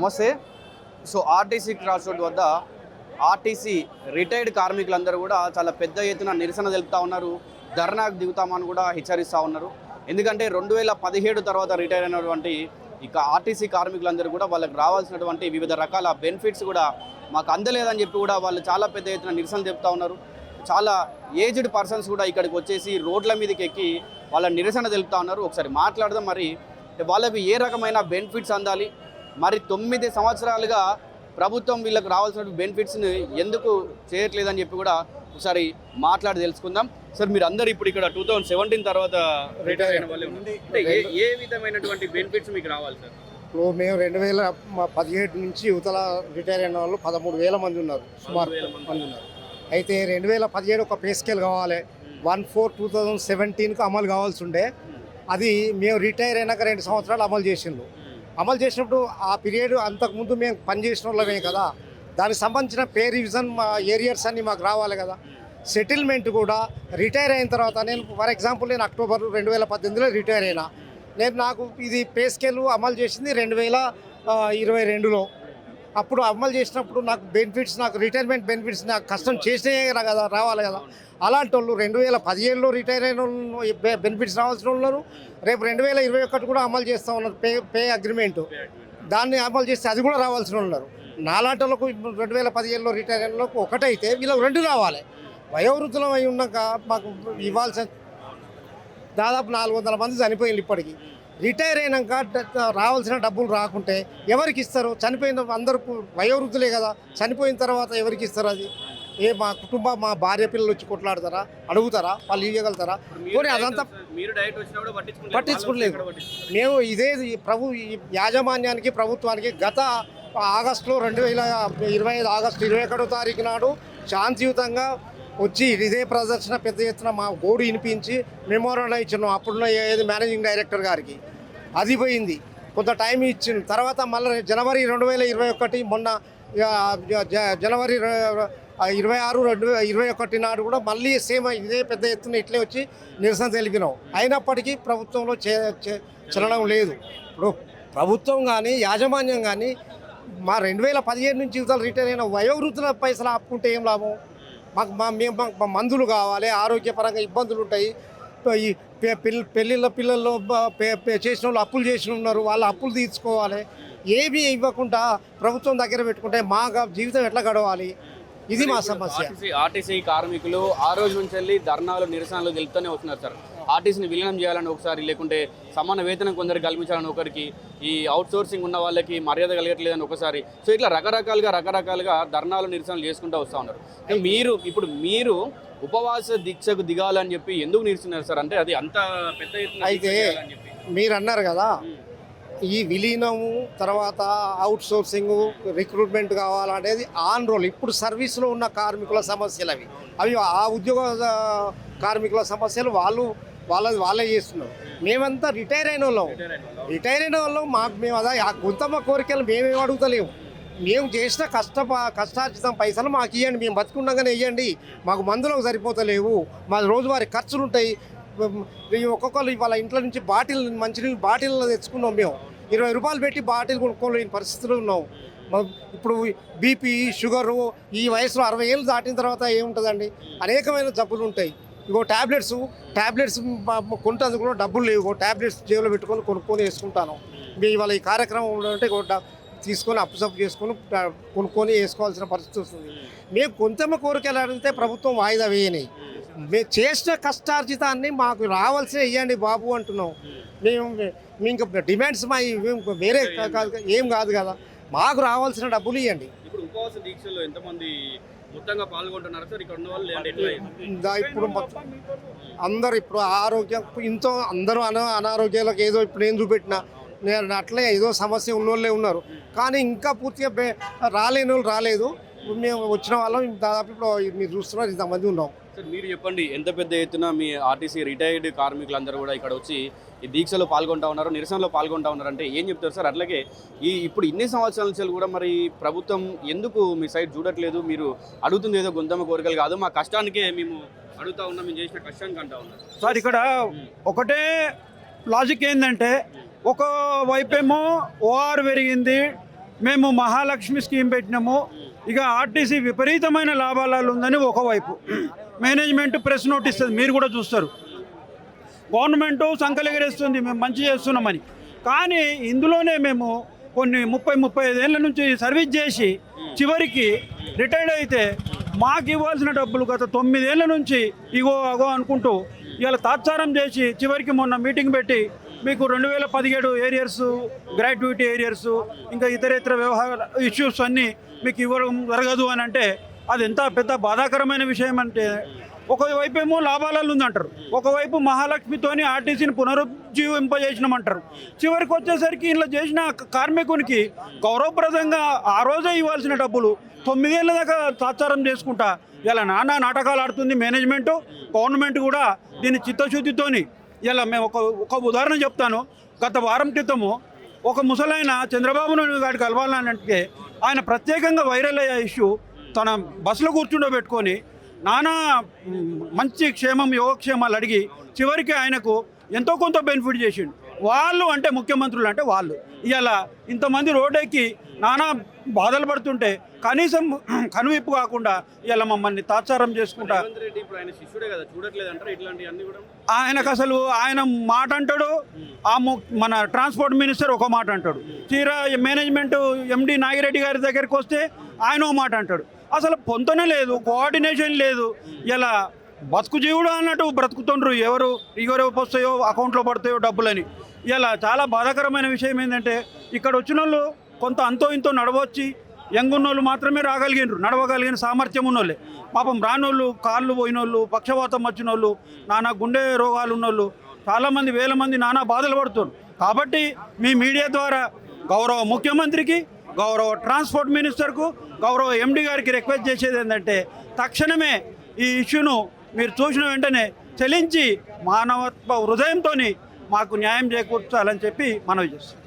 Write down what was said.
నమస్తే. So RTC cross road వద్ద RTC retired కార్మికులందరూ కూడా చాలా పెద్ద ఎత్తున నిరసన తెలుపుతూ ఉన్నారు. ధర్నాకు దిగుతామని కూడా హెచ్చరిస్తూ ఉన్నారు. ఎందుకంటే 2017 తర్వాత రిటైర్ అయినటువంటి ఇక ఆర్టీసీ కార్మికులందరూ కూడా వాళ్ళకి రావాల్సినటువంటి వివిధ రకాల బెనిఫిట్స్ కూడా మాకు అందలేదని చెప్పి కూడా వాళ్ళు చాలా పెద్ద ఎత్తున నిరసన తెలుపుతూ ఉన్నారు. చాలా ఏజ్డ్ పర్సన్స్ కూడా ఇక్కడికి వచ్చేసి రోడ్ల మీదకి ఎక్కి వాళ్ళ నిరసన తెలుపుతూ ఉన్నారు. ఒకసారి మాట్లాడదాం. మరి వాళ్ళకి ఏ రకమైన బెనిఫిట్స్ అందాలి, మరి 9 సంవత్సరాలుగా ప్రభుత్వం వీళ్ళకి రావాల్సిన బెనిఫిట్స్ని ఎందుకు చేయట్లేదని చెప్పి కూడా ఒకసారి మాట్లాడి తెలుసుకుందాం. సార్, మీరు అందరు ఇప్పుడు ఇక్కడ 2017 తర్వాత రిటైర్ అయిన వాళ్ళు అంటే ఏ విధమైనటువంటి బెనిఫిట్స్ మీకు రావాలి సార్? ఇప్పుడు మేము 2017 నుంచి యువతల రిటైర్ అయిన వాళ్ళు 13,000 మంది ఉన్నారు, సుమారు మంది ఉన్నారు. అయితే 2017 ఒక పే స్కేల్ కావాలి, 1/4/2017కు అమలు కావాల్సి ఉండే. అది మేము రిటైర్ అయినాక 2 సంవత్సరాలు అమలు చేసిండు. అమలు చేసినప్పుడు ఆ పీరియడ్ అంతకుముందు మేము పనిచేసిన వాళ్ళమే కదా, దానికి సంబంధించిన పే రివిజన్ మా ఏరియర్స్ అన్నీ మాకు రావాలి కదా. సెటిల్మెంట్ కూడా రిటైర్ అయిన తర్వాత, నేను ఫర్ ఎగ్జాంపుల్ నేను అక్టోబర్ 2018లో రిటైర్ అయినా. నాకు ఇది పే స్కేల్ అమలు చేసింది 2022లో. అప్పుడు అమలు చేసినప్పుడు నాకు బెనిఫిట్స్, నాకు రిటైర్మెంట్ బెనిఫిట్స్ నాకు కష్టం చేసే కదా రావాలి కదా. అలాంటి వాళ్ళు 2017లో రిటైర్ అయిన వాళ్ళు బెనిఫిట్స్ రావాల్సిన ఉన్నారు. రేపు 2021 కూడా అమలు చేస్తూ ఉన్నారు పే అగ్రిమెంటు. దాన్ని అమలు చేస్తే అది కూడా రావాల్సిన ఉన్నారు. నాలాంటి వాళ్ళకు 2017లో రిటైర్ అయిన వాళ్ళకు ఒకటైతే వీళ్ళకి 2 రావాలి. వయోవృద్ధులం అయి ఉన్నాక మాకు ఇవ్వాల్సిన దాదాపు 400 మంది చనిపోయింది ఇప్పటికీ. రిటైర్ అయినాక రావాల్సిన డబ్బులు రాకుంటే ఎవరికి ఇస్తారు? చనిపోయిన అందరూ వయోవృద్ధులే కదా, చనిపోయిన తర్వాత ఎవరికి ఇస్తారు? అది మా కుటుంబం, మా భార్య పిల్లలు వచ్చి కొట్లాడతారా, అడుగుతారా, వాళ్ళు ఇవ్వగలుగుతారా? పోనీ అదంతా పట్టించుకోలేదు. మేము ఇదే యాజమాన్యానికి, ప్రభుత్వానికి గత ఆగస్టులో 2025 ఆగస్టు 21వ తారీఖు నాడు శాంతియుతంగా వచ్చి ఇదే ప్రదర్శన పెద్ద ఎత్తున మా గోడు వినిపించి మెమోరాండం ఇచ్చినాం అప్పుడున్న మేనేజింగ్ డైరెక్టర్ గారికి. అది పోయింది, కొంత టైం ఇచ్చిన తర్వాత మళ్ళీ జనవరి 2021 మొన్న జనవరి 26, 2021 నాడు కూడా మళ్ళీ సేమ్ ఇదే పెద్ద ఎత్తున ఇట్లే వచ్చి నిరసన తెలిపినాం. అయినప్పటికీ ప్రభుత్వంలో చలనం లేదు. ఇప్పుడు ప్రభుత్వం కానీ యాజమాన్యం కానీ మా 2017 నుంచి యువతలు రిటైర్ అయిన వయోవృద్ధుల పైసలు ఆపుకుంటే ఏం లాభం? మాకు మందులు కావాలి, ఆరోగ్యపరంగా ఇబ్బందులు ఉంటాయి. ఈ పిల్లల్లో చేసిన వాళ్ళు అప్పులు చేసిన ఉన్నారు, వాళ్ళ అప్పులు తీర్చుకోవాలి. ఏమీ ఇవ్వకుండా ప్రభుత్వం దగ్గర పెట్టుకుంటే మా జీవితం ఎట్లా గడవాలి? ఇది మా సమస్య. ఆర్టీసీ కార్మికులు ఆ రోజు నుంచి వెళ్ళి ధర్నాలు, నిరసనలు తెలుపుతూనే వస్తున్నారు సార్. ఆర్టీసీని విలీనం చేయాలని ఒకసారి, లేకుంటే సమాన వేతనం కొందరికి కల్పించాలని ఒకరికి, ఈ అవుట్ సోర్సింగ్ ఉన్న వాళ్ళకి మర్యాద కలిగట్లేదని ఒకసారి. సో ఇట్లా రకరకాలుగా ధర్నాలు, నిరసనలు చేసుకుంటూ వస్తూ ఉన్నారు. మీరు ఉపవాస దీక్షకు దిగాలని చెప్పి ఎందుకు నిరసన్నారు సార్? అంటే అది అంత పెద్ద ఎత్తున అయితే మీరు అన్నారు కదా, ఈ విలీనము తర్వాత అవుట్ సోర్సింగ్, రిక్రూట్మెంట్ కావాలనేది ఆన్ రోల్. ఇప్పుడు సర్వీస్లో ఉన్న కార్మికుల సమస్యలు అవి ఆ ఉద్యోగ కార్మికుల సమస్యలు వాళ్ళే చేస్తున్నారు. మేమంతా రిటైర్ అయిన వాళ్ళం. మేము అదే గుంతమ్మ కోరికలు మేమేం అడుగుతలేము. మేము చేసిన కష్టార్జితం పైసలు మాకు ఇవ్వండి, మేము బతుకుండగానే ఇవ్వండి. మాకు మందులకు సరిపోతలేవు, మా రోజువారీ ఖర్చులు ఉంటాయి. ఒక్కొక్కరు వాళ్ళ ఇంట్లో నుంచి మంచినీళ్ళు బాటిల్లో తెచ్చుకున్నాం. మేము 20 రూపాయలు పెట్టి బాటిల్ కొనుక్కోలేని పరిస్థితులు ఉన్నాం. ఇప్పుడు బీపీ, షుగరు, ఈ వయసులో 60 ఏళ్ళు దాటిన తర్వాత ఏముంటుందండి? అనేకమైన జబ్బులు ఉంటాయి. ఇగో ట్యాబ్లెట్స్ కొంటందుకు కూడా డబ్బులు లేవు. ట్యాబ్లెట్స్ జేబులో పెట్టుకొని కొనుక్కొని వేసుకుంటాను. ఇవాళ ఈ కార్యక్రమం అంటే తీసుకొని అప్పు చేసుకొని కొనుక్కొని వేసుకోవాల్సిన పరిస్థితి వస్తుంది. మేము కొంచెం కోరికలు అడిగితే ప్రభుత్వం వాయిదా వేయని. మేము చేసిన కష్టార్జితాన్ని మాకు రావాల్సిన ఇవ్వండి బాబు అంటున్నాం. మేము ఇంకా డిమాండ్స్ వేరే ఏం కాదు కదా, మాకు రావాల్సిన డబ్బులు ఇవ్వండి. ఇప్పుడు ఉపవాస దీక్షలో ఎంతమంది మొత్తంగా పాల్గొంటున్నారు సార్? ఇక్కడ ఉన్న వాళ్ళు ఇప్పుడు అందరు ఇప్పుడు ఆరోగ్యం అందరూ అనారోగ్యాలకు ఏదో ఇప్పుడు నేను చూపెట్టిన నేను అట్లే ఏదో సమస్య ఉన్నోళ్ళే ఉన్నారు. కానీ ఇంకా పూర్తిగా రాలేని వాళ్ళు రాలేదు. మేము వచ్చిన వాళ్ళం దాదాపు ఇప్పుడు మీరు చూస్తున్నారు ఇంతమంది ఉన్నాం. సార్, మీరు చెప్పండి, ఎంత పెద్ద ఎత్తున మీ ఆర్టీసీ రిటైర్డ్ కార్మికులందరూ కూడా ఇక్కడ వచ్చి ఈ దీక్షలో పాల్గొంటూ ఉన్నారు, నిరసనలో పాల్గొంటూ ఉన్నారు అంటే ఏం చెప్తారు సార్? అట్లాగే ఇప్పుడు ఇన్ని సంవత్సరాల నుంచి కూడా మరి ప్రభుత్వం ఎందుకు మీ సైడ్ చూడట్లేదు? మీరు అడుగుతుంది ఏదో గొంతమ్మ కోరికలు కాదు, మా కష్టానికే మేము అడుగుతా ఉన్నాం, మేము చేసిన కష్టానికి అంటా ఉన్నాం సార్. ఇక్కడ ఒకటే లాజిక్ ఏంటంటే, ఒక వైపేమో ఓఆర్ పెరిగింది, మేము మహాలక్ష్మి స్కీమ్ పెట్టినాము. ఇక ఆర్టీసీ విపరీతమైన లాభాలలో ఉందని ఒకవైపు మేనేజ్మెంట్ ప్రెస్ నోట్ ఇస్తుంది, మీరు కూడా చూస్తారు. గవర్నమెంటు సంకలెగరేస్తుంది మేము మంచి చేస్తున్నామని. కానీ ఇందులోనే మేము కొన్ని 35 ఏళ్ళ నుంచి సర్వీస్ చేసి చివరికి రిటైర్డ్ అయితే మాకు ఇవ్వాల్సిన డబ్బులు గత 9 ఏళ్ళ నుంచి ఇగో అగో అనుకుంటూ ఇలా తాత్సారం చేసి చివరికి మొన్న మీటింగ్ పెట్టి మీకు 2017 ఏరియర్స్, గ్రాట్యుటీ ఏరియర్స్, ఇంకా ఇతరేతర వ్యవహార ఇష్యూస్ అన్నీ మీకు ఇవ్వడం జరగదు అని అంటే అది ఎంత పెద్ద బాధాకరమైన విషయం అంటే, ఒకవైపు ఏమో లాభాలలో ఉందంటారు, ఒకవైపు మహాలక్ష్మితోని ఆర్టీసీని పునరుజ్జీవింపజేసినామంటారు. చివరికి వచ్చేసరికి ఇలా చేసిన కార్మికునికి గౌరవప్రదంగా ఆ రోజే ఇవ్వాల్సిన డబ్బులు 9 ఏళ్ళ దాకా తాత్సారం చేసుకుంటా ఇలా నానా నాటకాలు ఆడుతుంది మేనేజ్మెంటు. గవర్నమెంట్ కూడా దీన్ని చిత్తశుద్ధితోని ఇలా మేము ఒక ఉదాహరణ చెప్తాను. గత వారం క్రితము ఒక ముసలైన చంద్రబాబు నాయుడు గారికి కలవాలంటే ఆయన ప్రత్యేకంగా వైరల్ అయ్యే ఇష్యూ తన బస్సులో కూర్చుండబెట్టుకొని నానా మంచి క్షేమం యోగక్షేమాలు అడిగి చివరికి ఆయనకు ఎంతో కొంత బెనిఫిట్ చేసిండు. వాళ్ళు అంటే ముఖ్యమంత్రులు అంటే వాళ్ళు ఇలా ఇంతమంది రోడ్డెక్కి నానా బాధలు పడుతుంటే కనీసం కనువిప్పు కాకుండా ఇలా మమ్మల్ని తాత్సారం చేసుకుంటా ఆయనకు అసలు ఆయన మాట అంటాడు, మన ట్రాన్స్పోర్ట్ మినిస్టర్ ఒక మాట అంటాడు, తీరా మేనేజ్మెంట్ ఎండి నాగిరెడ్డి గారి దగ్గరికి వస్తే ఆయన ఒక మాట అంటాడు. అసలు పొంతనే లేదు, కోఆర్డినేషన్ లేదు. ఇలా బతుకు జీవుడు అన్నట్టు బ్రతుకుతుండ్రు. ఎవరు వస్తాయో అకౌంట్లో పడతాయో డబ్బులని. ఇలా చాలా బాధాకరమైన విషయం ఏంటంటే ఇక్కడ వచ్చిన వాళ్ళు కొంత అంతో ఇంతో నడవచ్చి యంగ్ ఉన్నోళ్ళు మాత్రమే రాగలిగినారు, నడవగలిగిన సామర్థ్యం ఉన్నోళ్ళే. పాపం రానోళ్ళు, కాళ్ళు పోయినోళ్ళు, పక్షవాతం వచ్చిన వాళ్ళు, నానా గుండె రోగాలు ఉన్నోళ్ళు చాలామంది, వేల మంది నానా బాధలు పడుతున్నారు. కాబట్టి మీ మీడియా ద్వారా గౌరవ ముఖ్యమంత్రికి, గౌరవ ట్రాన్స్పోర్ట్ మినిస్టర్కు, గౌరవ ఎండి గారికి రిక్వెస్ట్ చేసేది ఏంటంటే తక్షణమే ఈ ఇష్యూను మీరు చూసిన వెంటనే చెల్లించి మానవత్వ హృదయంతో మాకు న్యాయం చేకూర్చాలని చెప్పి మనవి చేస్తాం.